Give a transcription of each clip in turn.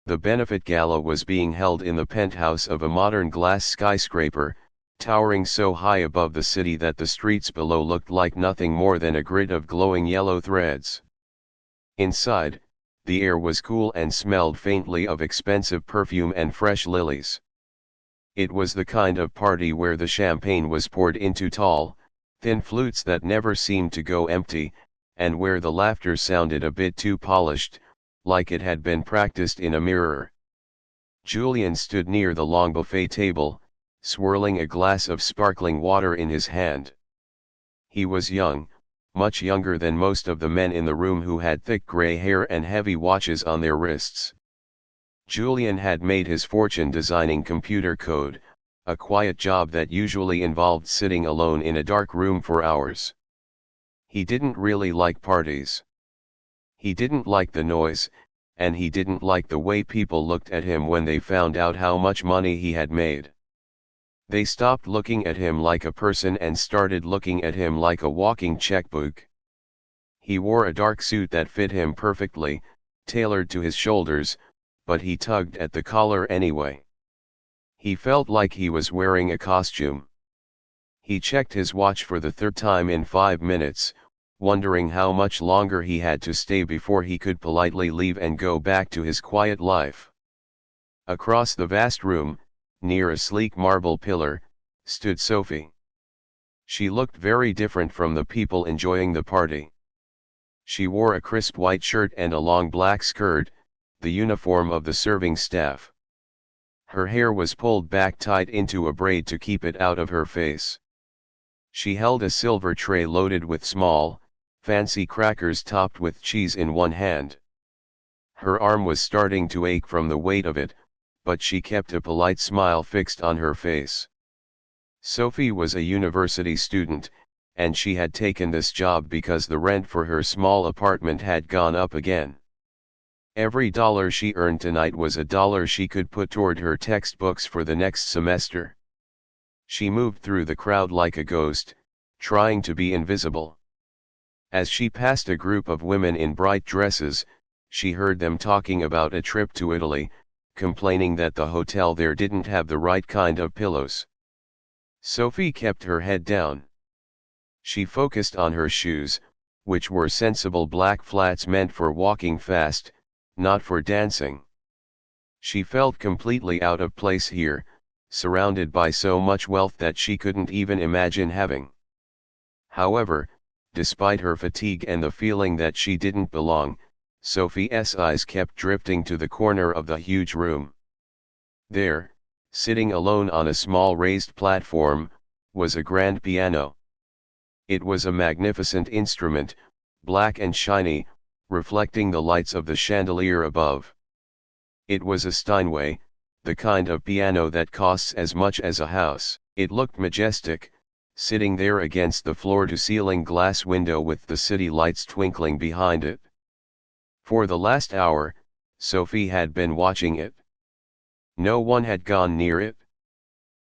The benefit gala was being held in the penthouse of a modern glass skyscraper, towering so high above the city that the streets below looked like nothing more than a grid of glowing yellow threads. Inside, the air was cool and smelled faintly of expensive perfume and fresh lilies. It was the kind of party where the champagne was poured into tall, thin flutes that never seemed to go empty, and where the laughter sounded a bit too polished, like it had been practiced in a mirror. Julian stood near the long buffet table, swirling a glass of sparkling water in his hand. He was young, much younger than most of the men in the room who had thick gray hair and heavy watches on their wrists. Julian had made his fortune designing computer code, a quiet job that usually involved sitting alone in a dark room for hours. He didn't really like parties. He didn't like the noise, and he didn't like the way people looked at him when they found out how much money he had made. They stopped looking at him like a person and started looking at him like a walking checkbook. He wore a dark suit that fit him perfectly, tailored to his shoulders, but he tugged at the collar anyway. He felt like he was wearing a costume. He checked his watch for the third time in 5 minutes, wondering how much longer he had to stay before he could politely leave and go back to his quiet life. Across the vast room, near a sleek marble pillar, stood Sophie. She looked very different from the people enjoying the party. She wore a crisp white shirt and a long black skirt, the uniform of the serving staff. Her hair was pulled back tight into a braid to keep it out of her face. She held a silver tray loaded with small, fancy crackers topped with cheese in one hand. Her arm was starting to ache from the weight of it, but she kept a polite smile fixed on her face. Sophie was a university student, and she had taken this job because the rent for her small apartment had gone up again. Every dollar she earned tonight was a dollar she could put toward her textbooks for the next semester. She moved through the crowd like a ghost, trying to be invisible. As she passed a group of women in bright dresses, she heard them talking about a trip to Italy, complaining that the hotel there didn't have the right kind of pillows. Sophie kept her head down. She focused on her shoes, which were sensible black flats meant for walking fast, not for dancing. She felt completely out of place here, surrounded by so much wealth that she couldn't even imagine having. However, despite her fatigue and the feeling that she didn't belong, Sophie's eyes kept drifting to the corner of the huge room. There, sitting alone on a small raised platform, was a grand piano. It was a magnificent instrument, black and shiny, reflecting the lights of the chandelier above. It was a Steinway, the kind of piano that costs as much as a house. It looked majestic, sitting there against the floor-to-ceiling glass window with the city lights twinkling behind it. For the last hour, Sophie had been watching it. No one had gone near it.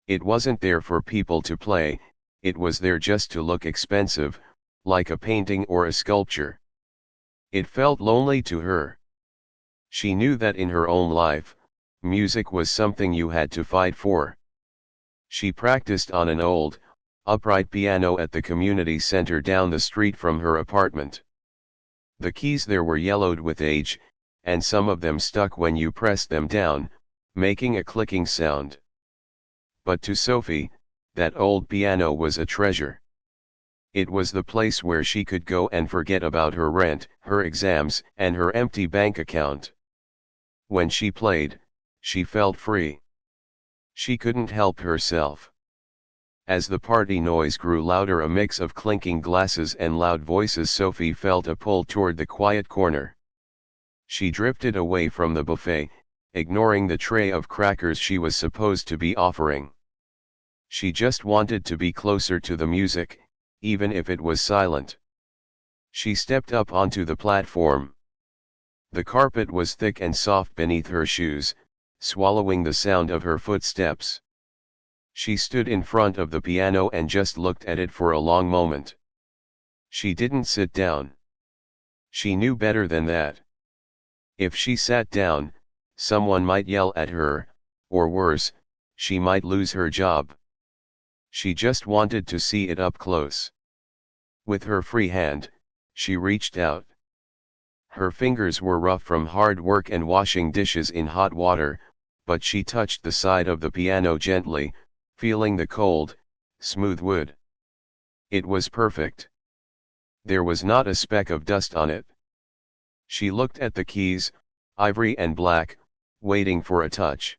It wasn't there for people to play, it was there just to look expensive, like a painting or a sculpture. It felt lonely to her. She knew that in her own life, music was something you had to fight for. She practiced on an old, upright piano at the community center down the street from her apartment. The keys there were yellowed with age, and some of them stuck when you pressed them down, making a clicking sound. But to Sophie, that old piano was a treasure. It was the place where she could go and forget about her rent, her exams, and her empty bank account. When she played, she felt free. She couldn't help herself. As the party noise grew louder, a mix of clinking glasses and loud voices, Sophie felt a pull toward the quiet corner. She drifted away from the buffet, ignoring the tray of crackers she was supposed to be offering. She just wanted to be closer to the music, even if it was silent. She stepped up onto the platform. The carpet was thick and soft beneath her shoes, swallowing the sound of her footsteps. She stood in front of the piano and just looked at it for a long moment. She didn't sit down. She knew better than that. If she sat down, Someone might yell at her, or worse, she might lose her job. She just wanted to see it up close. With her free hand, she reached out. Her fingers were rough from hard work and washing dishes in hot water, but she touched the side of the piano gently, feeling the cold, smooth wood. It was perfect. There was not a speck of dust on it. She looked at the keys, ivory and black, waiting for a touch.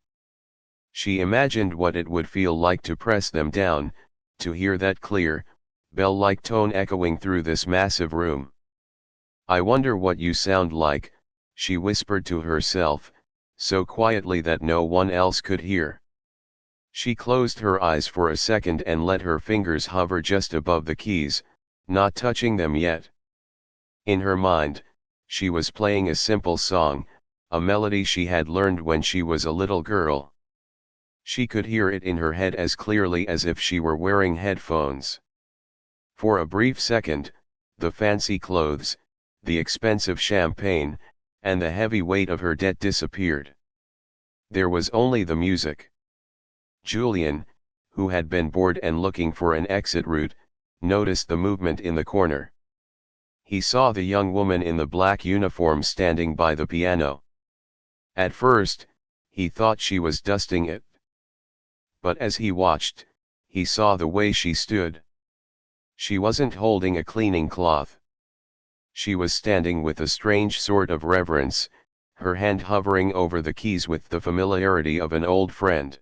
She imagined what it would feel like to press them down, to hear that clear, bell-like tone echoing through this massive room. "I wonder what you sound like," she whispered to herself, so quietly that no one else could hear. She closed her eyes for a second and let her fingers hover just above the keys, not touching them yet. In her mind, she was playing a simple song, a melody she had learned when she was a little girl. She could hear it in her head as clearly as if she were wearing headphones. For a brief second, the fancy clothes, the expensive champagne, and the heavy weight of her debt disappeared. There was only the music. Julian, who had been bored and looking for an exit route, noticed the movement in the corner. He saw the young woman in the black uniform standing by the piano. At first, he thought she was dusting it. But as he watched, he saw the way she stood. She wasn't holding a cleaning cloth. She was standing with a strange sort of reverence, her hand hovering over the keys with the familiarity of an old friend.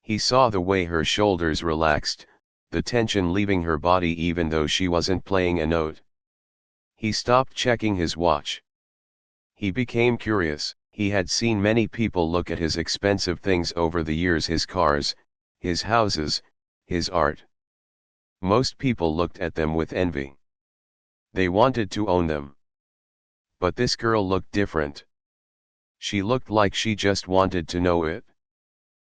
He saw the way her shoulders relaxed, the tension leaving her body even though she wasn't playing a note. He stopped checking his watch. He became curious. He had seen many people look at his expensive things over the years, his cars, his houses, his art. Most people looked at them with envy. They wanted to own them. But this girl looked different. She looked like she just wanted to know it.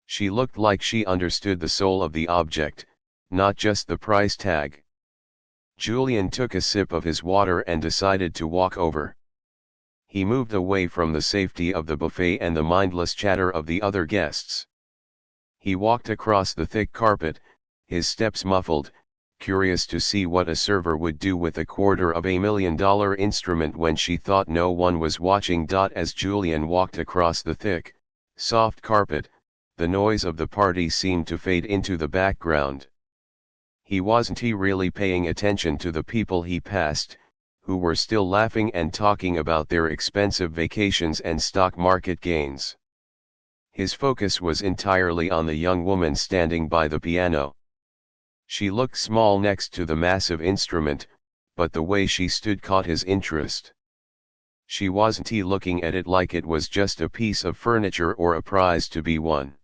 She looked like she understood the soul of the object, not just the price tag. Julian took a sip of his water and decided to walk over. He moved away from the safety of the buffet and the mindless chatter of the other guests. He walked across the thick carpet, his steps muffled, curious to see what a server would do with $250,000 instrument when she thought no one was watching. As Julian walked across the thick, soft carpet, the noise of the party seemed to fade into the background. He wasn't really paying attention to the people he passed, who were still laughing and talking about their expensive vacations and stock market gains. His focus was entirely on the young woman standing by the piano. She looked small next to the massive instrument, but the way she stood caught his interest. She wasn't looking at it like it was just a piece of furniture or a prize to be won.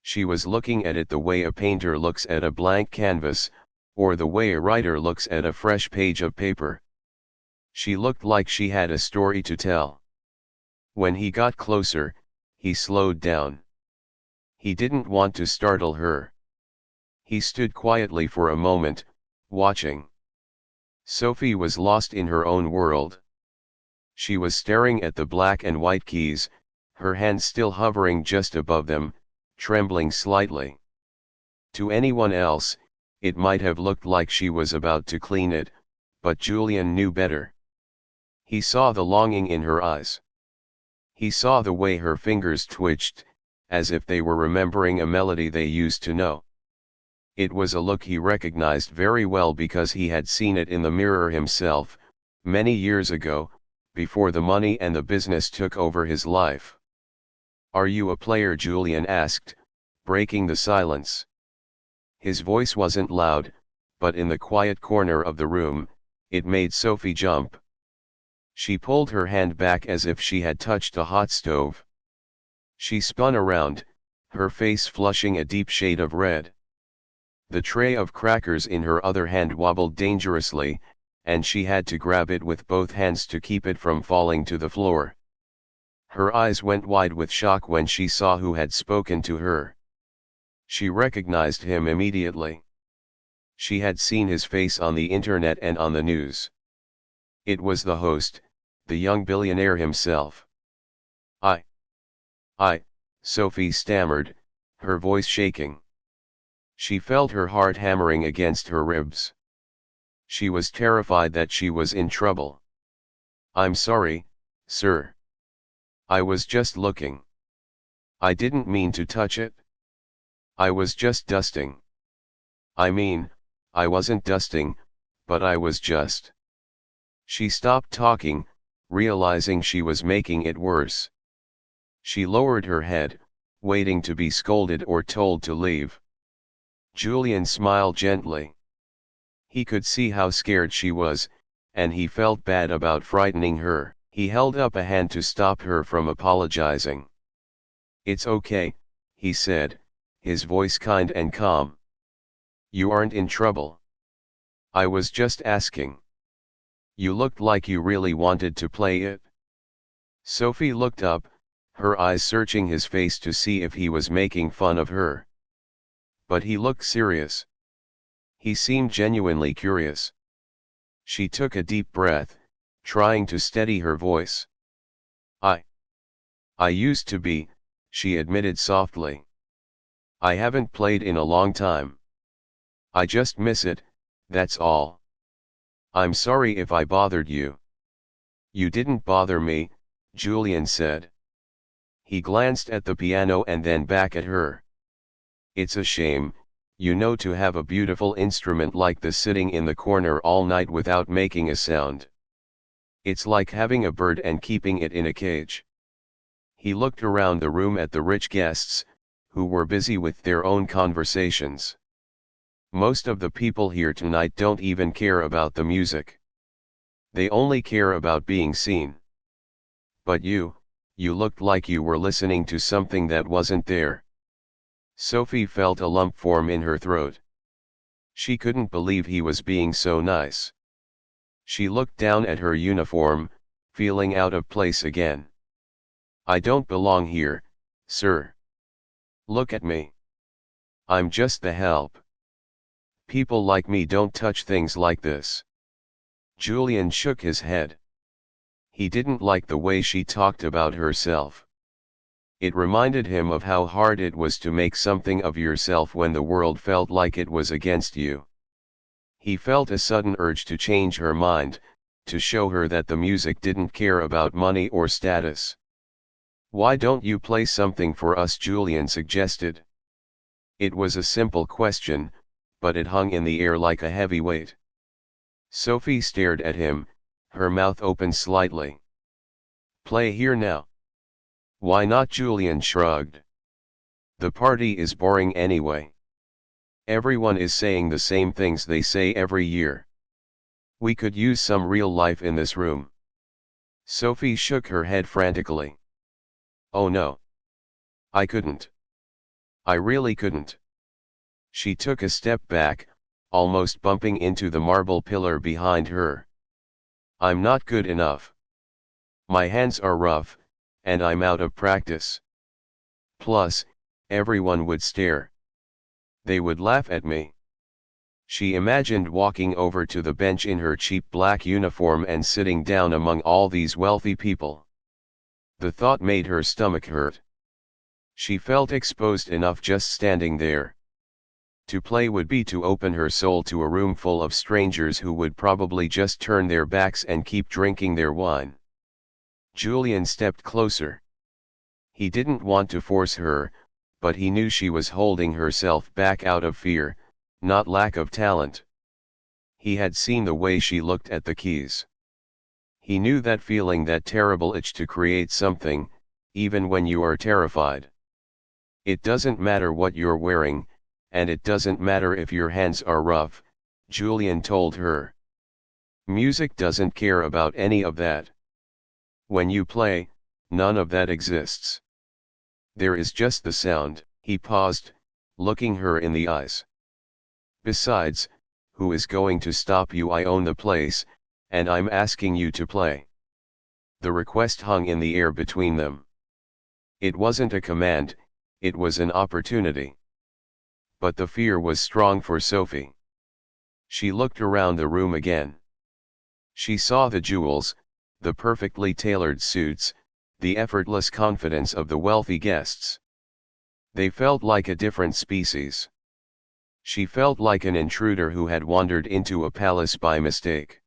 She was looking at it the way a painter looks at a blank canvas, or the way a writer looks at a fresh page of paper. She looked like she had a story to tell. When he got closer, he slowed down. He didn't want to startle her. He stood quietly for a moment, watching. Sophie was lost in her own world. She was staring at the black and white keys, her hand still hovering just above them, trembling slightly. To anyone else, it might have looked like she was about to clean it, but Julian knew better. He saw the longing in her eyes. He saw the way her fingers twitched, as if they were remembering a melody they used to know. It was a look he recognized very well because he had seen it in the mirror himself, many years ago, before the money and the business took over his life. "Are you a player?" Julian asked, breaking the silence. His voice wasn't loud, but in the quiet corner of the room, it made Sophie jump. She pulled her hand back as if she had touched a hot stove. She spun around, her face flushing a deep shade of red. The tray of crackers in her other hand wobbled dangerously, and she had to grab it with both hands to keep it from falling to the floor. Her eyes went wide with shock when she saw who had spoken to her. She recognized him immediately. She had seen his face on the internet and on the news. It was the host, the young billionaire himself. "I Sophie stammered, her voice shaking. She felt her heart hammering against her ribs. She was terrified that she was in trouble. I'm sorry, sir. I was just looking. I didn't mean to touch it. I was just dusting. I mean, I wasn't dusting, but I was just. She stopped talking, realizing she was making it worse. She lowered her head, waiting to be scolded or told to leave. Julian smiled gently. He could see how scared she was, and he felt bad about frightening her. He held up a hand to stop her from apologizing. It's okay, he said, his voice kind and calm. You aren't in trouble. I was just asking. You looked like you really wanted to play it. Sophie looked up, her eyes searching his face to see if he was making fun of her. But he looked serious. He seemed genuinely curious. She took a deep breath, trying to steady her voice. I used to be, she admitted softly. I haven't played in a long time. I just miss it, that's all. I'm sorry if I bothered you. You didn't bother me, Julian said. He glanced at the piano and then back at her. It's a shame, you know, to have a beautiful instrument like this sitting in the corner all night without making a sound. It's like having a bird and keeping it in a cage. He looked around the room at the rich guests, who were busy with their own conversations. Most of the people here tonight don't even care about the music. They only care about being seen. But you looked like you were listening to something that wasn't there. Sophie felt a lump form in her throat. She couldn't believe he was being so nice. She looked down at her uniform, feeling out of place again. I don't belong here, sir. Look at me. I'm just the help. People like me don't touch things like this. Julian shook his head. He didn't like the way she talked about herself. It reminded him of how hard it was to make something of yourself when the world felt like it was against you. He felt a sudden urge to change her mind, to show her that the music didn't care about money or status. Why don't you play something for us? Julian suggested. It was a simple question, but it hung in the air like a heavy weight. Sophie stared at him, her mouth open slightly. Play here now. Why not? Julian shrugged. The party is boring anyway. Everyone is saying the same things they say every year. We could use some real life in this room. Sophie shook her head frantically. Oh no. I couldn't. I really couldn't. She took a step back, almost bumping into the marble pillar behind her. I'm not good enough. My hands are rough, and I'm out of practice. Plus, everyone would stare. They would laugh at me. She imagined walking over to the bench in her cheap black uniform and sitting down among all these wealthy people. The thought made her stomach hurt. She felt exposed enough just standing there. To play would be to open her soul to a room full of strangers who would probably just turn their backs and keep drinking their wine. Julian stepped closer. He didn't want to force her, but he knew she was holding herself back out of fear, not lack of talent. He had seen the way she looked at the keys. He knew that feeling, that terrible itch to create something, even when you are terrified. It doesn't matter what you're wearing, and it doesn't matter if your hands are rough, Julian told her. Music doesn't care about any of that. When you play, none of that exists. There is just the sound. He paused, looking her in the eyes. Besides, who is going to stop you? I own the place, and I'm asking you to play. The request hung in the air between them. It wasn't a command, it was an opportunity. But the fear was strong for Sophie. She looked around the room again. She saw the jewels, the perfectly tailored suits, the effortless confidence of the wealthy guests. They felt like a different species. She felt like an intruder who had wandered into a palace by mistake.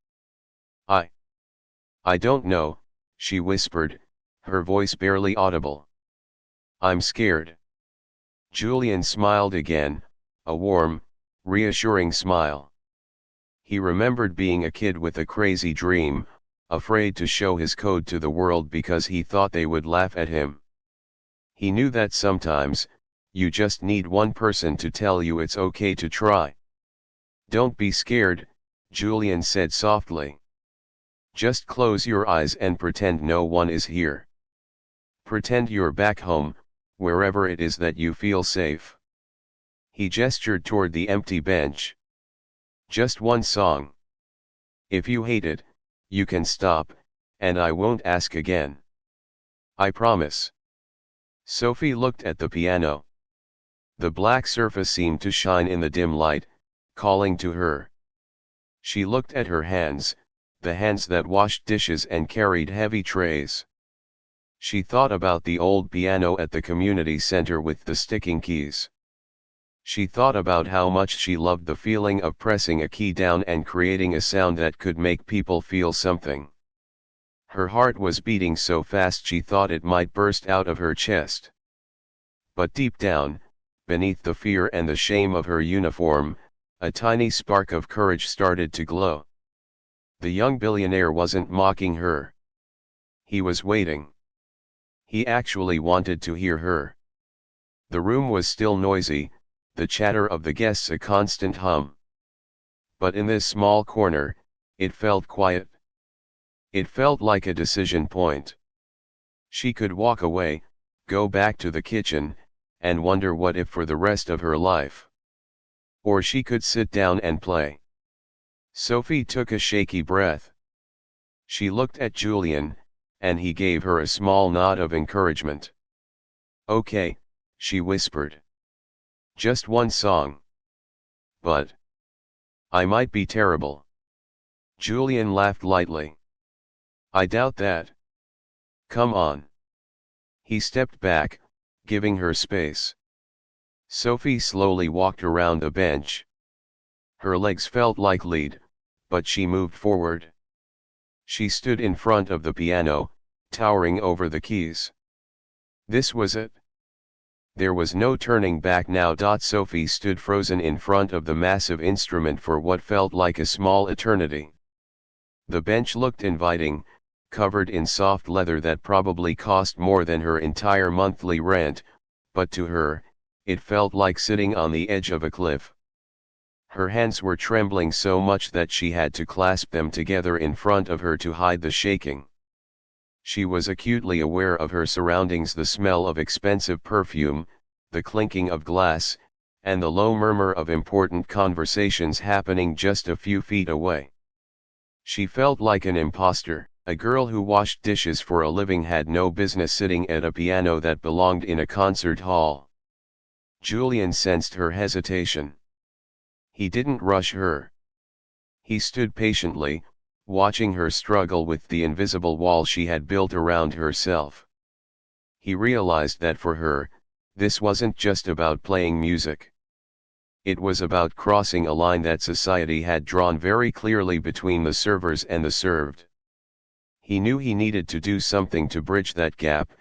I don't know, she whispered, her voice barely audible. I'm scared. Julian smiled again, a warm, reassuring smile. He remembered being a kid with a crazy dream, afraid to show his code to the world because he thought they would laugh at him. He knew that sometimes, you just need one person to tell you it's okay to try. Don't be scared, Julian said softly. Just close your eyes and pretend no one is here. Pretend you're back home, wherever it is that you feel safe. He gestured toward the empty bench. Just one song. If you hate it, you can stop, and I won't ask again. I promise. Sophie looked at the piano. The black surface seemed to shine in the dim light, calling to her. She looked at her hands, the hands that washed dishes and carried heavy trays. She thought about the old piano at the community center with the sticking keys. She thought about how much she loved the feeling of pressing a key down and creating a sound that could make people feel something. Her heart was beating so fast she thought it might burst out of her chest. But deep down, beneath the fear and the shame of her uniform, a tiny spark of courage started to glow. The young billionaire wasn't mocking her. He was waiting. He actually wanted to hear her. The room was still noisy, the chatter of the guests a constant hum. But in this small corner, it felt quiet. It felt like a decision point. She could walk away, go back to the kitchen, and wonder what if for the rest of her life. Or she could sit down and play. Sophie took a shaky breath. She looked at Julian, and he gave her a small nod of encouragement. Okay, she whispered. Just one song. But I might be terrible. Julian laughed lightly. I doubt that. Come on. He stepped back, giving her space. Sophie slowly walked around the bench. Her legs felt like lead, but she moved forward. She stood in front of the piano, towering over the keys. This was it. There was no turning back now. Sophie stood frozen in front of the massive instrument for what felt like a small eternity. The bench looked inviting, covered in soft leather that probably cost more than her entire monthly rent, but to her, it felt like sitting on the edge of a cliff. Her hands were trembling so much that she had to clasp them together in front of her to hide the shaking. She was acutely aware of her surroundings, the smell of expensive perfume, the clinking of glass, and the low murmur of important conversations happening just a few feet away. She felt like an imposter. A girl who washed dishes for a living had no business sitting at a piano that belonged in a concert hall. Julian sensed her hesitation. He didn't rush her. He stood patiently, watching her struggle with the invisible wall she had built around herself. He realized that for her, this wasn't just about playing music. It was about crossing a line that society had drawn very clearly between the servers and the served. He knew he needed to do something to bridge that gap,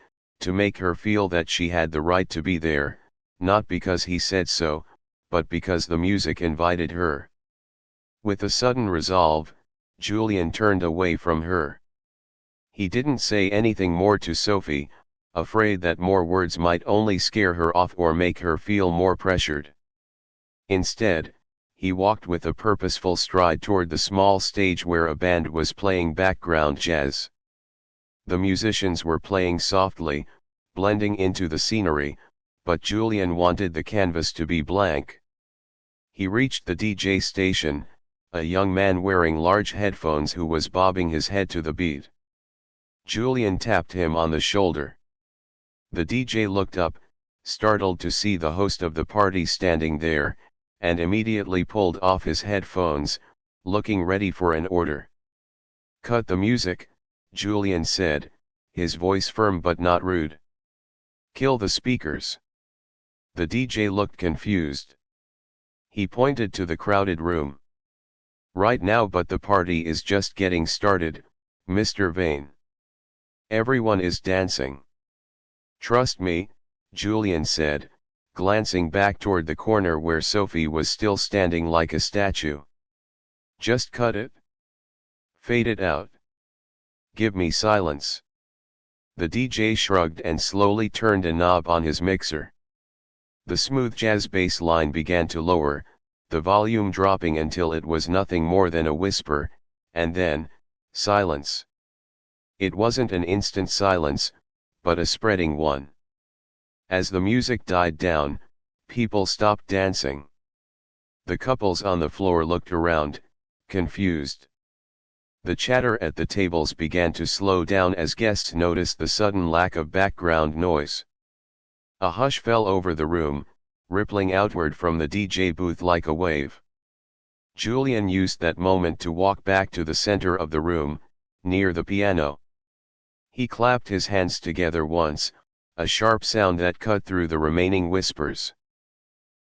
to make her feel that she had the right to be there, not because he said so, but because the music invited her. With a sudden resolve, Julian turned away from her. He didn't say anything more to Sophie, afraid that more words might only scare her off or make her feel more pressured. Instead, he walked with a purposeful stride toward the small stage where a band was playing background jazz. The musicians were playing softly, blending into the scenery, but Julian wanted the canvas to be blank. He reached the DJ station, a young man wearing large headphones who was bobbing his head to the beat. Julian tapped him on the shoulder. The DJ looked up, startled to see the host of the party standing there, and immediately pulled off his headphones, looking ready for an order. Cut the music, Julian said, his voice firm but not rude. Kill the speakers. The DJ looked confused. He pointed to the crowded room. Right now, but the party is just getting started, Mr. Vane. Everyone is dancing. Trust me, Julian said, glancing back toward the corner where Sophie was still standing like a statue. Just cut it. Fade it out. Give me silence. The DJ shrugged and slowly turned a knob on his mixer. The smooth jazz bass line began to lower, the volume dropping until it was nothing more than a whisper, and then, silence. It wasn't an instant silence, but a spreading one. As the music died down, people stopped dancing. The couples on the floor looked around, confused. The chatter at the tables began to slow down as guests noticed the sudden lack of background noise. A hush fell over the room, rippling outward from the DJ booth like a wave. Julian used that moment to walk back to the center of the room, near the piano. He clapped his hands together once, a sharp sound that cut through the remaining whispers.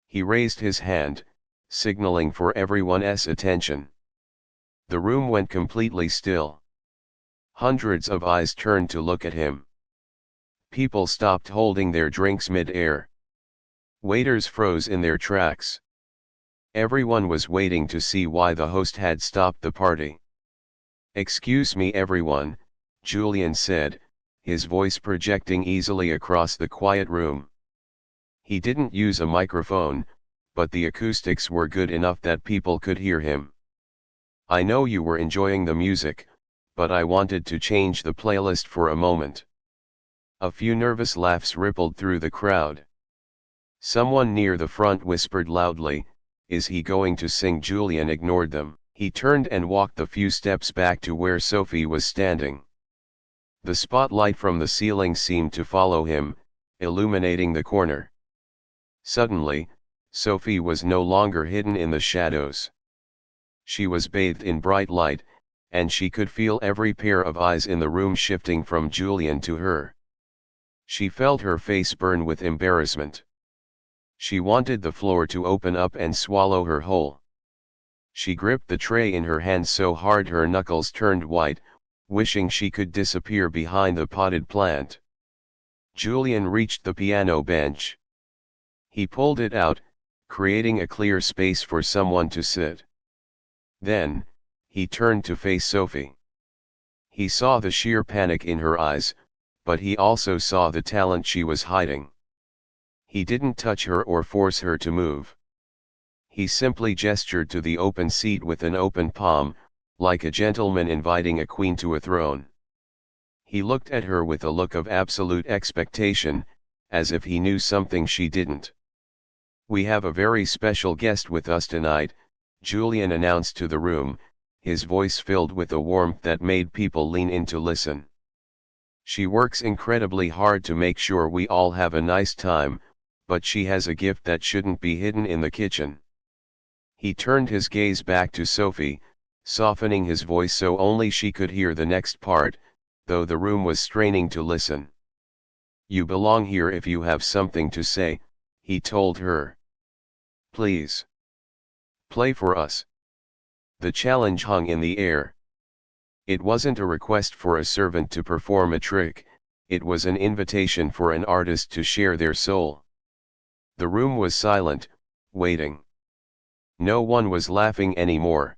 He raised his hand, signaling for everyone's attention. The room went completely still. Hundreds of eyes turned to look at him. People stopped holding their drinks mid-air. Waiters froze in their tracks. Everyone was waiting to see why the host had stopped the party. "Excuse me everyone," Julian said, his voice projecting easily across the quiet room. He didn't use a microphone, but the acoustics were good enough that people could hear him. "I know you were enjoying the music, but I wanted to change the playlist for a moment." A few nervous laughs rippled through the crowd. Someone near the front whispered loudly, "Is he going to sing?" Julian ignored them. He turned and walked the few steps back to where Sophie was standing. The spotlight from the ceiling seemed to follow him, illuminating the corner. Suddenly, Sophie was no longer hidden in the shadows. She was bathed in bright light, and she could feel every pair of eyes in the room shifting from Julian to her. She felt her face burn with embarrassment. She wanted the floor to open up and swallow her whole. She gripped the tray in her hand so hard her knuckles turned white, wishing she could disappear behind the potted plant. Julian reached the piano bench. He pulled it out, creating a clear space for someone to sit. Then, he turned to face Sophie. He saw the sheer panic in her eyes, but he also saw the talent she was hiding. He didn't touch her or force her to move. He simply gestured to the open seat with an open palm, like a gentleman inviting a queen to a throne. He looked at her with a look of absolute expectation, as if he knew something she didn't. "We have a very special guest with us tonight," Julian announced to the room, his voice filled with a warmth that made people lean in to listen. "She works incredibly hard to make sure we all have a nice time, but she has a gift that shouldn't be hidden in the kitchen." He turned his gaze back to Sophie, softening his voice so only she could hear the next part, though the room was straining to listen. "You belong here if you have something to say," he told her. "Please. Play for us." The challenge hung in the air. It wasn't a request for a servant to perform a trick, it was an invitation for an artist to share their soul. The room was silent, waiting. No one was laughing anymore.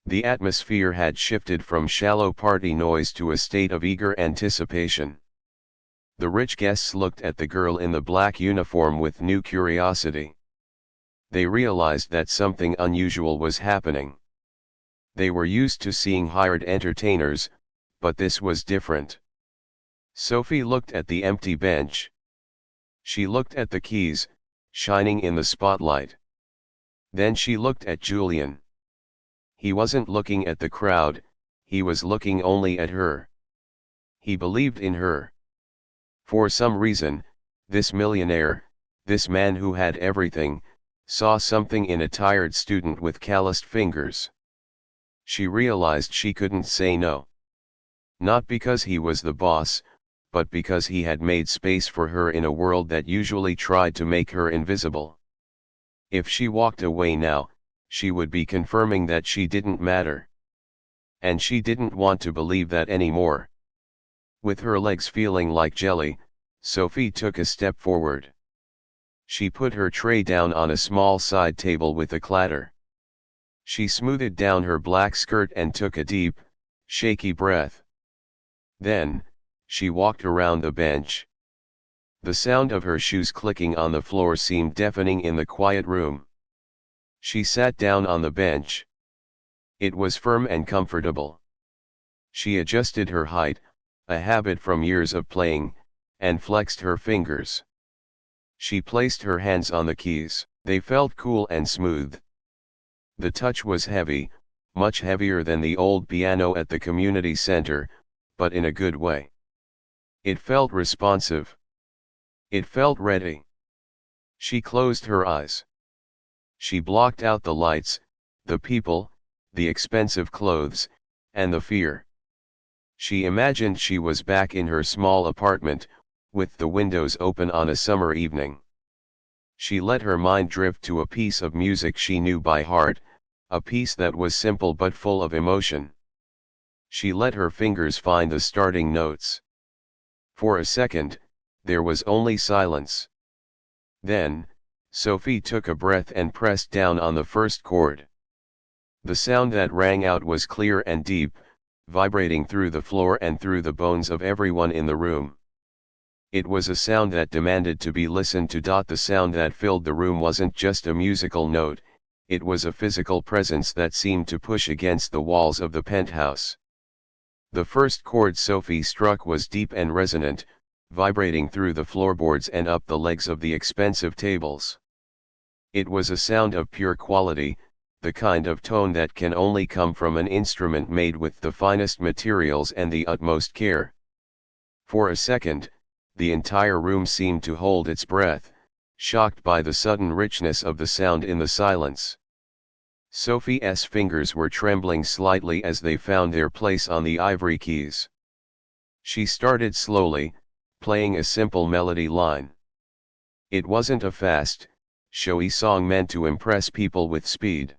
The atmosphere had shifted from shallow party noise to a state of eager anticipation. The rich guests looked at the girl in the black uniform with new curiosity. They realized that something unusual was happening. They were used to seeing hired entertainers, but this was different. Sophie looked at the empty bench. She looked at the keys, shining in the spotlight. Then she looked at Julian. He wasn't looking at the crowd, he was looking only at her. He believed in her. For some reason, this millionaire, this man who had everything, saw something in a tired student with calloused fingers. She realized she couldn't say no. Not because he was the boss, but because he had made space for her in a world that usually tried to make her invisible. If she walked away now, she would be confirming that she didn't matter. And she didn't want to believe that anymore. With her legs feeling like jelly, Sophie took a step forward. She put her tray down on a small side table with a clatter. She smoothed down her black skirt and took a deep, shaky breath. Then, she walked around the bench. The sound of her shoes clicking on the floor seemed deafening in the quiet room. She sat down on the bench. It was firm and comfortable. She adjusted her height, a habit from years of playing, and flexed her fingers. She placed her hands on the keys. They felt cool and smooth. The touch was heavy, much heavier than the old piano at the community center, but in a good way. It felt responsive. It felt ready. She closed her eyes. She blocked out the lights, the people, the expensive clothes, and the fear. She imagined she was back in her small apartment, with the windows open on a summer evening. She let her mind drift to a piece of music she knew by heart, a piece that was simple but full of emotion. She let her fingers find the starting notes. For a second, there was only silence. Then, Sophie took a breath and pressed down on the first chord. The sound that rang out was clear and deep, vibrating through the floor and through the bones of everyone in the room. It was a sound that demanded to be listened to. The sound that filled the room wasn't just a musical note, it was a physical presence that seemed to push against the walls of the penthouse. The first chord Sophie struck was deep and resonant, vibrating through the floorboards and up the legs of the expensive tables. It was a sound of pure quality, the kind of tone that can only come from an instrument made with the finest materials and the utmost care. For a second, the entire room seemed to hold its breath, shocked by the sudden richness of the sound in the silence. Sophie's fingers were trembling slightly as they found their place on the ivory keys. She started slowly, playing a simple melody line. It wasn't a fast, showy song meant to impress people with speed.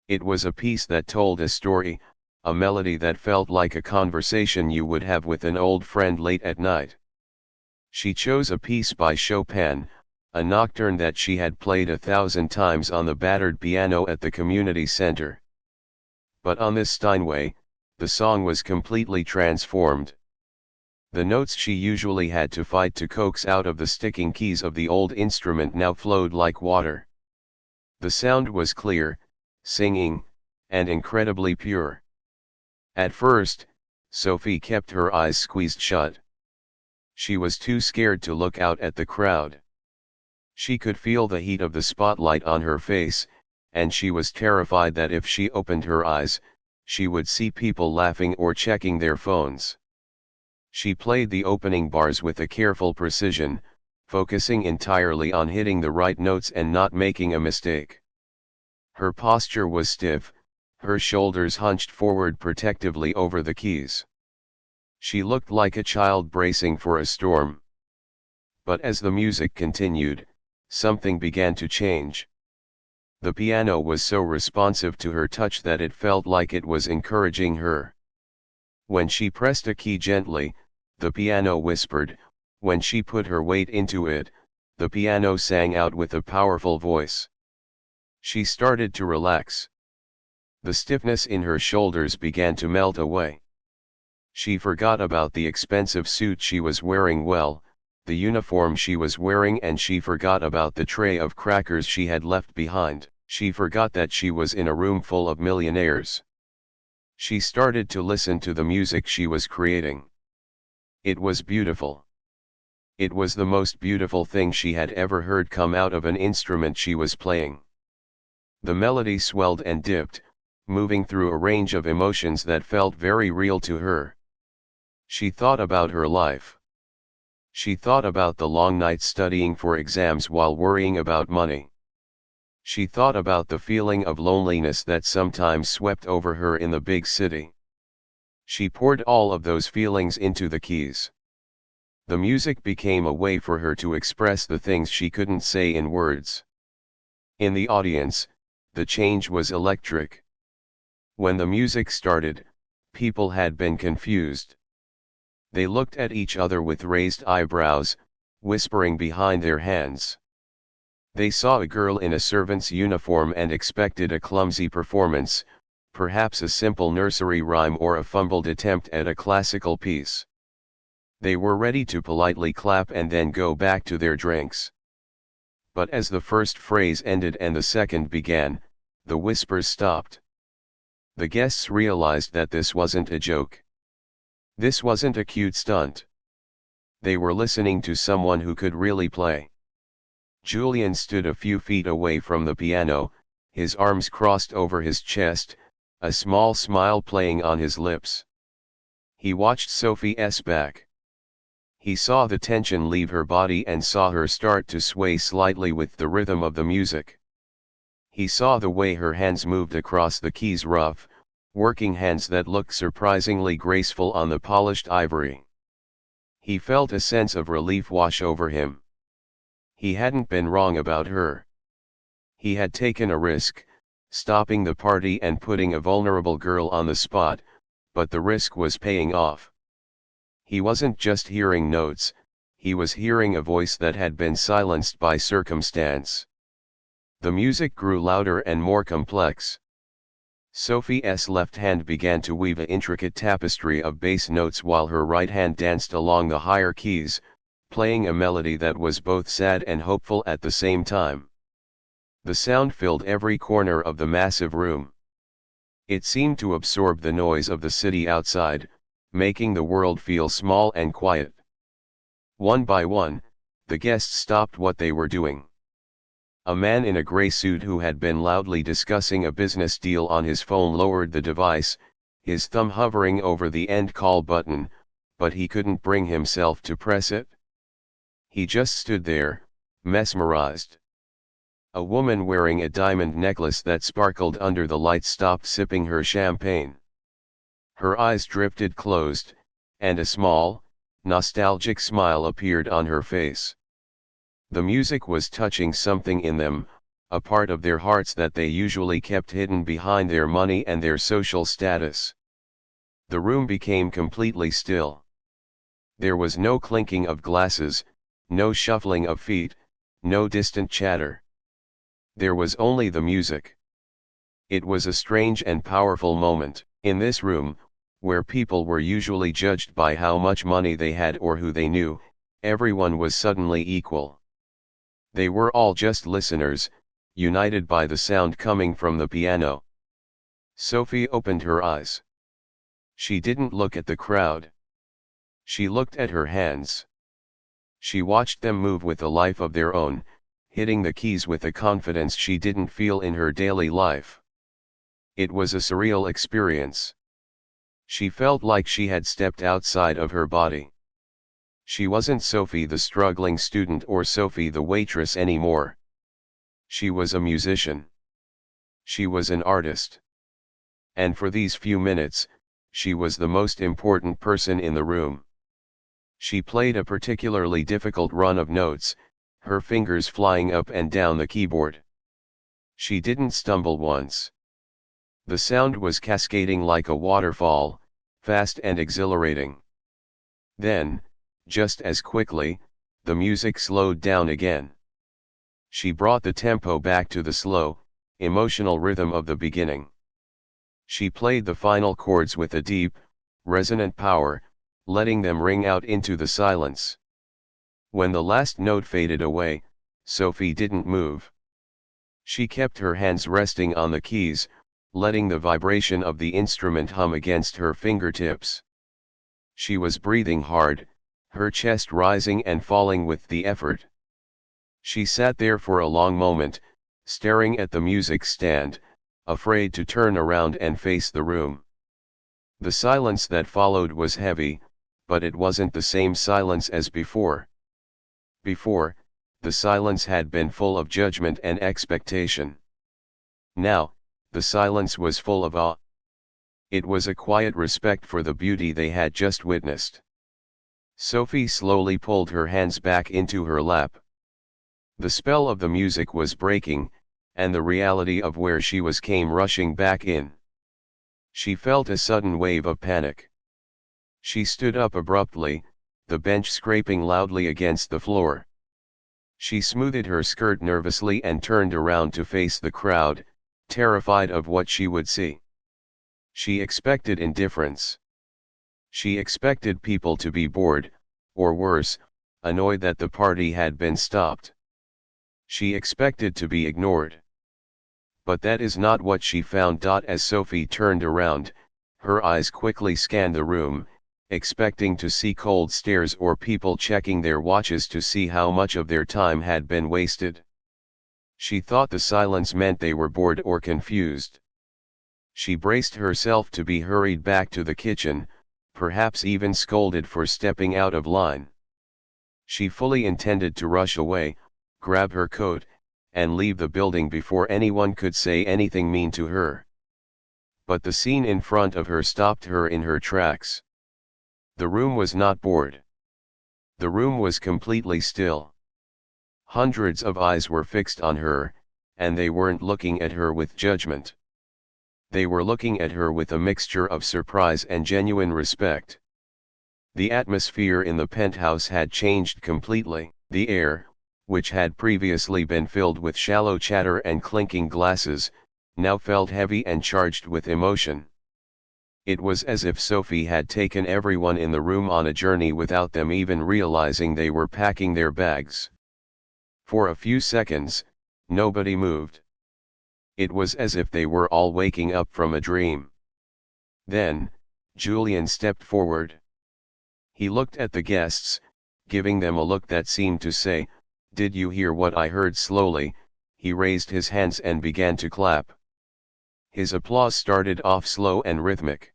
It was a piece that told a story, a melody that felt like a conversation you would have with an old friend late at night. She chose a piece by Chopin, a nocturne that she had played 1,000 times on the battered piano at the community center. But on this Steinway, the song was completely transformed. The notes she usually had to fight to coax out of the sticking keys of the old instrument now flowed like water. The sound was clear, singing, and incredibly pure. At first, Sophie kept her eyes squeezed shut. She was too scared to look out at the crowd. She could feel the heat of the spotlight on her face, and she was terrified that if she opened her eyes, she would see people laughing or checking their phones. She played the opening bars with a careful precision, focusing entirely on hitting the right notes and not making a mistake. Her posture was stiff, her shoulders hunched forward protectively over the keys. She looked like a child bracing for a storm. But as the music continued, something began to change. The piano was so responsive to her touch that it felt like it was encouraging her. When she pressed a key gently, the piano whispered. When she put her weight into it, the piano sang out with a powerful voice. She started to relax. The stiffness in her shoulders began to melt away. She forgot about the expensive suit she was wearing, the uniform she was wearing, and she forgot about the tray of crackers she had left behind. She forgot that she was in a room full of millionaires. She started to listen to the music she was creating. It was beautiful. It was the most beautiful thing she had ever heard come out of an instrument she was playing. The melody swelled and dipped, moving through a range of emotions that felt very real to her. She thought about her life. She thought about the long nights studying for exams while worrying about money. She thought about the feeling of loneliness that sometimes swept over her in the big city. She poured all of those feelings into the keys. The music became a way for her to express the things she couldn't say in words. In the audience, the change was electric. When the music started, people had been confused. They looked at each other with raised eyebrows, whispering behind their hands. They saw a girl in a servant's uniform and expected a clumsy performance, perhaps a simple nursery rhyme or a fumbled attempt at a classical piece. They were ready to politely clap and then go back to their drinks. But as the first phrase ended and the second began, the whispers stopped. The guests realized that this wasn't a joke. This wasn't a cute stunt. They were listening to someone who could really play. Julian stood a few feet away from the piano, his arms crossed over his chest, a small smile playing on his lips. He watched Sophie's back. He saw the tension leave her body and saw her start to sway slightly with the rhythm of the music. He saw the way her hands moved across the keys, rough, working hands that looked surprisingly graceful on the polished ivory. He felt a sense of relief wash over him. He hadn't been wrong about her. He had taken a risk, stopping the party and putting a vulnerable girl on the spot, but the risk was paying off. He wasn't just hearing notes, he was hearing a voice that had been silenced by circumstance. The music grew louder and more complex. Sophie's left hand began to weave an intricate tapestry of bass notes while her right hand danced along the higher keys, playing a melody that was both sad and hopeful at the same time. The sound filled every corner of the massive room. It seemed to absorb the noise of the city outside, making the world feel small and quiet. One by one, the guests stopped what they were doing. A man in a gray suit who had been loudly discussing a business deal on his phone lowered the device, his thumb hovering over the end call button, but he couldn't bring himself to press it. He just stood there, mesmerized. A woman wearing a diamond necklace that sparkled under the light stopped sipping her champagne. Her eyes drifted closed, and a small, nostalgic smile appeared on her face. The music was touching something in them, a part of their hearts that they usually kept hidden behind their money and their social status. The room became completely still. There was no clinking of glasses, no shuffling of feet, no distant chatter. There was only the music. It was a strange and powerful moment. In this room, where people were usually judged by how much money they had or who they knew, everyone was suddenly equal. They were all just listeners, united by the sound coming from the piano. Sophie opened her eyes. She didn't look at the crowd. She looked at her hands. She watched them move with a life of their own, hitting the keys with a confidence she didn't feel in her daily life. It was a surreal experience. She felt like she had stepped outside of her body. She wasn't Sophie the struggling student or Sophie the waitress anymore. She was a musician. She was an artist. And for these few minutes, she was the most important person in the room. She played a particularly difficult run of notes, her fingers flying up and down the keyboard. She didn't stumble once. The sound was cascading like a waterfall, fast and exhilarating. Then, just as quickly, the music slowed down again. She brought the tempo back to the slow, emotional rhythm of the beginning. She played the final chords with a deep, resonant power, letting them ring out into the silence. When the last note faded away, Sophie didn't move. She kept her hands resting on the keys, letting the vibration of the instrument hum against her fingertips. She was breathing hard, her chest rising and falling with the effort. She sat there for a long moment, staring at the music stand, afraid to turn around and face the room. The silence that followed was heavy, but it wasn't the same silence as before. Before, the silence had been full of judgment and expectation. Now, the silence was full of awe. It was a quiet respect for the beauty they had just witnessed. Sophie slowly pulled her hands back into her lap. The spell of the music was breaking, and the reality of where she was came rushing back in. She felt a sudden wave of panic. She stood up abruptly, the bench scraping loudly against the floor. She smoothed her skirt nervously and turned around to face the crowd, terrified of what she would see. She expected indifference. She expected people to be bored, or worse, annoyed that the party had been stopped. She expected to be ignored. But that is not what she found. As Sophie turned around, her eyes quickly scanned the room, expecting to see cold stares or people checking their watches to see how much of their time had been wasted. She thought the silence meant they were bored or confused. She braced herself to be hurried back to the kitchen, perhaps even scolded for stepping out of line. She fully intended to rush away, grab her coat, and leave the building before anyone could say anything mean to her. But the scene in front of her stopped her in her tracks. The room was not bored. The room was completely still. Hundreds of eyes were fixed on her, and they weren't looking at her with judgment. They were looking at her with a mixture of surprise and genuine respect. The atmosphere in the penthouse had changed completely. The air, which had previously been filled with shallow chatter and clinking glasses, now felt heavy and charged with emotion. It was as if Sophie had taken everyone in the room on a journey without them even realizing they were packing their bags. For a few seconds, nobody moved. It was as if they were all waking up from a dream. Then, Julian stepped forward. He looked at the guests, giving them a look that seemed to say, "Did you hear what I heard?" Slowly, he raised his hands and began to clap. His applause started off slow and rhythmic.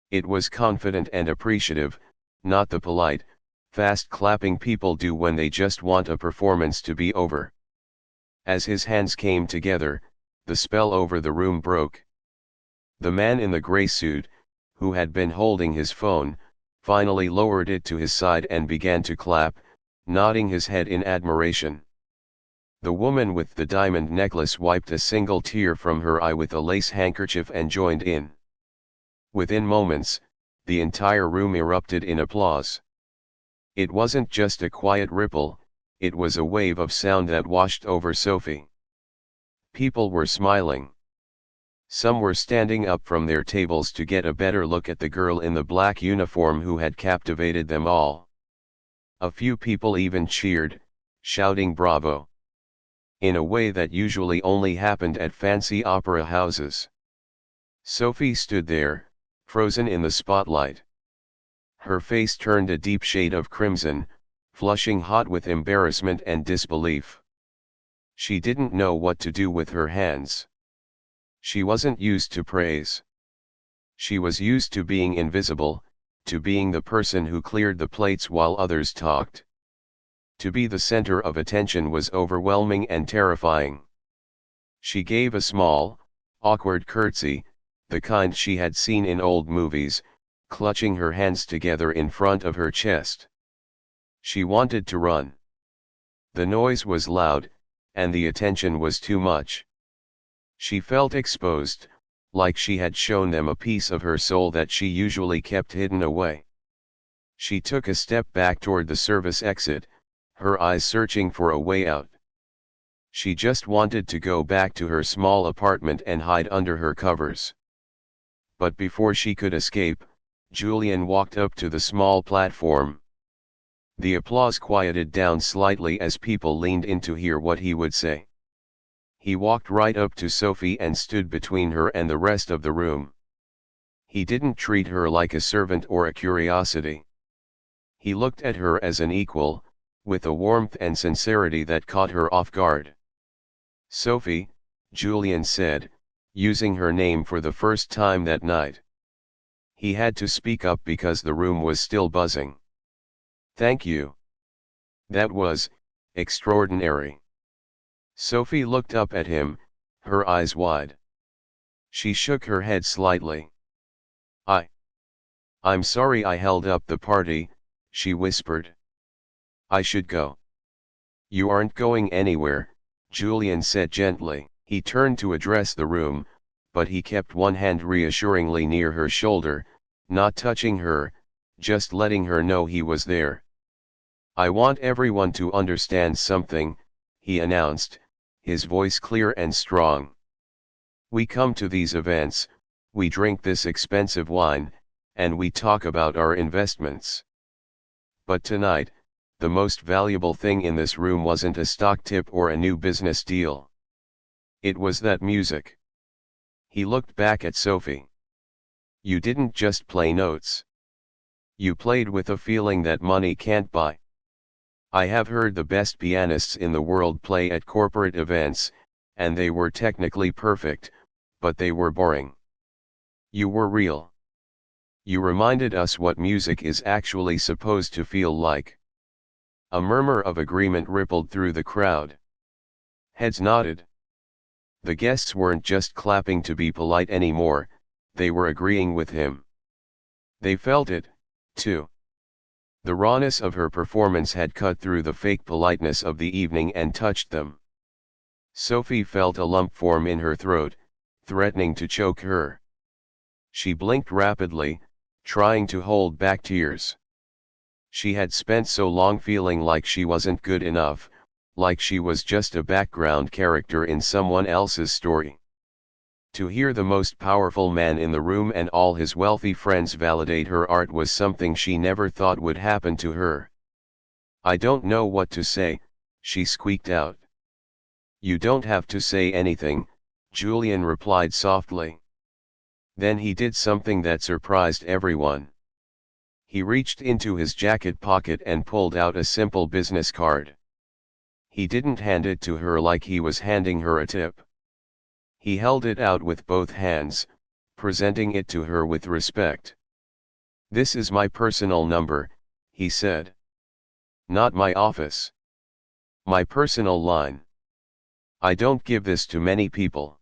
It was confident and appreciative, not the polite, fast clapping people do when they just want a performance to be over. As his hands came together, the spell over the room broke. The man in the gray suit, who had been holding his phone, finally lowered it to his side and began to clap, nodding his head in admiration. The woman with the diamond necklace wiped a single tear from her eye with a lace handkerchief and joined in. Within moments, the entire room erupted in applause. It wasn't just a quiet ripple, it was a wave of sound that washed over Sophie. People were smiling. Some were standing up from their tables to get a better look at the girl in the black uniform who had captivated them all. A few people even cheered, shouting "Bravo!" in a way that usually only happened at fancy opera houses. Sophie stood there, frozen in the spotlight. Her face turned a deep shade of crimson, flushing hot with embarrassment and disbelief. She didn't know what to do with her hands. She wasn't used to praise. She was used to being invisible, to being the person who cleared the plates while others talked. To be the center of attention was overwhelming and terrifying. She gave a small, awkward curtsy, the kind she had seen in old movies, clutching her hands together in front of her chest. She wanted to run. The noise was loud, and the attention was too much. She felt exposed, like she had shown them a piece of her soul that she usually kept hidden away. She took a step back toward the service exit, her eyes searching for a way out. She just wanted to go back to her small apartment and hide under her covers. But before she could escape, Julian walked up to the small platform. The applause quieted down slightly as people leaned in to hear what he would say. He walked right up to Sophie and stood between her and the rest of the room. He didn't treat her like a servant or a curiosity. He looked at her as an equal, with a warmth and sincerity that caught her off guard. "Sophie," Julian said, using her name for the first time that night. He had to speak up because the room was still buzzing. "Thank you. That was extraordinary." Sophie looked up at him, her eyes wide. She shook her head slightly. I. I'm sorry I held up the party, she whispered. I should go. You aren't going anywhere, Julian said gently. He turned to address the room, but he kept one hand reassuringly near her shoulder, not touching her, just letting her know he was there. I want everyone to understand something, he announced, his voice clear and strong. We come to these events, we drink this expensive wine, and we talk about our investments. But tonight, the most valuable thing in this room wasn't a stock tip or a new business deal. It was that music. He looked back at Sophie. You didn't just play notes. You played with a feeling that money can't buy. I have heard the best pianists in the world play at corporate events, and they were technically perfect, but they were boring. You were real. You reminded us what music is actually supposed to feel like. A murmur of agreement rippled through the crowd. Heads nodded. The guests weren't just clapping to be polite anymore, they were agreeing with him. They felt it, too. The rawness of her performance had cut through the fake politeness of the evening and touched them. Sophie felt a lump form in her throat, threatening to choke her. She blinked rapidly, trying to hold back tears. She had spent so long feeling like she wasn't good enough, like she was just a background character in someone else's story. To hear the most powerful man in the room and all his wealthy friends validate her art was something she never thought would happen to her. I don't know what to say, she squeaked out. You don't have to say anything, Julian replied softly. Then he did something that surprised everyone. He reached into his jacket pocket and pulled out a simple business card. He didn't hand it to her like he was handing her a tip. He held it out with both hands, presenting it to her with respect. This is my personal number, he said. Not my office. My personal line. I don't give this to many people.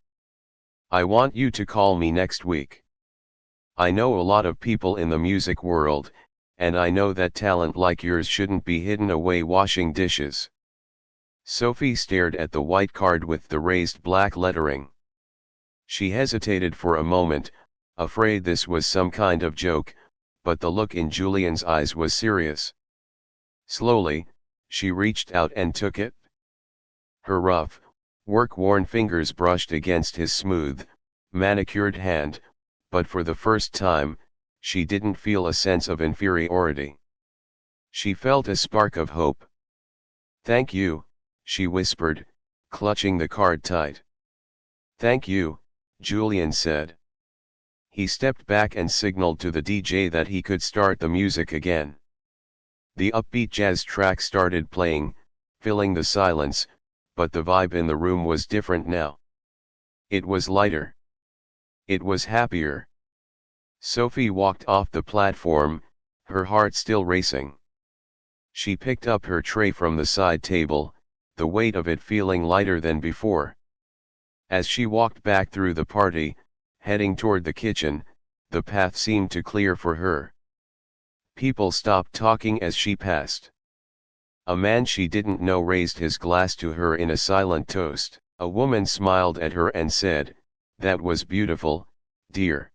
I want you to call me next week. I know a lot of people in the music world, and I know that talent like yours shouldn't be hidden away washing dishes. Sophie stared at the white card with the raised black lettering. She hesitated for a moment, afraid this was some kind of joke, but the look in Julian's eyes was serious. Slowly, she reached out and took it. Her rough, work-worn fingers brushed against his smooth, manicured hand, but for the first time, she didn't feel a sense of inferiority. She felt a spark of hope. Thank you, she whispered, clutching the card tight. Thank you, Julian said. He stepped back and signaled to the DJ that he could start the music again. The upbeat jazz track started playing, filling the silence, but the vibe in the room was different now. It was lighter. It was happier. Sophie walked off the platform, her heart still racing. She picked up her tray from the side table, the weight of it feeling lighter than before. As she walked back through the party, heading toward the kitchen, the path seemed to clear for her. People stopped talking as she passed. A man she didn't know raised his glass to her in a silent toast. A woman smiled at her and said, "That was beautiful, dear."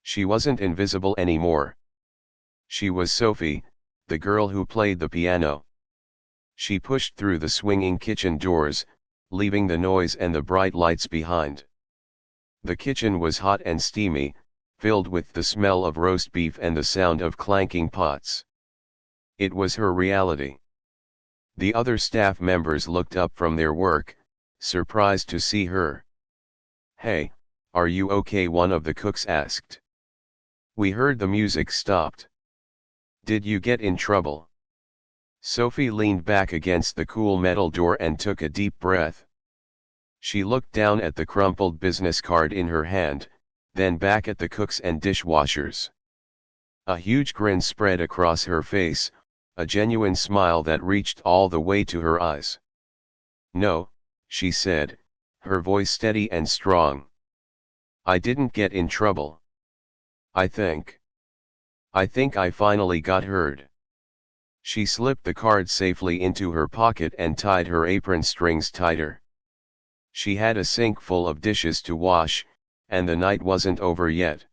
She wasn't invisible anymore. She was Sophie, the girl who played the piano. She pushed through the swinging kitchen doors, leaving the noise and the bright lights behind. The kitchen was hot and steamy, filled with the smell of roast beef and the sound of clanking pots. It was her reality. The other staff members looked up from their work, surprised to see her. "Hey, are you okay?" one of the cooks asked. "We heard the music stopped. Did you get in trouble?" Sophie leaned back against the cool metal door and took a deep breath. She looked down at the crumpled business card in her hand, then back at the cooks and dishwashers. A huge grin spread across her face, a genuine smile that reached all the way to her eyes. "No," she said, her voice steady and strong. "I didn't get in trouble. I think. I think I finally got heard. She slipped the card safely into her pocket and tied her apron strings tighter. She had a sink full of dishes to wash, and the night wasn't over yet.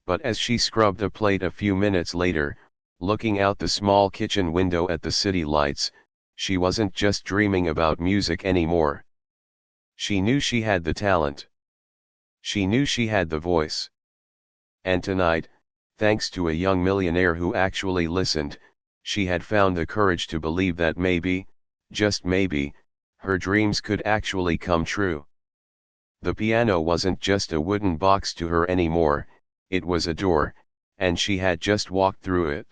But as she scrubbed a plate a few minutes later, looking out the small kitchen window at the city lights, she wasn't just dreaming about music anymore. She knew she had the talent. She knew she had the voice. And tonight, thanks to a young millionaire who actually listened, she had found the courage to believe that maybe, just maybe, her dreams could actually come true. The piano wasn't just a wooden box to her anymore, it was a door, and she had just walked through it.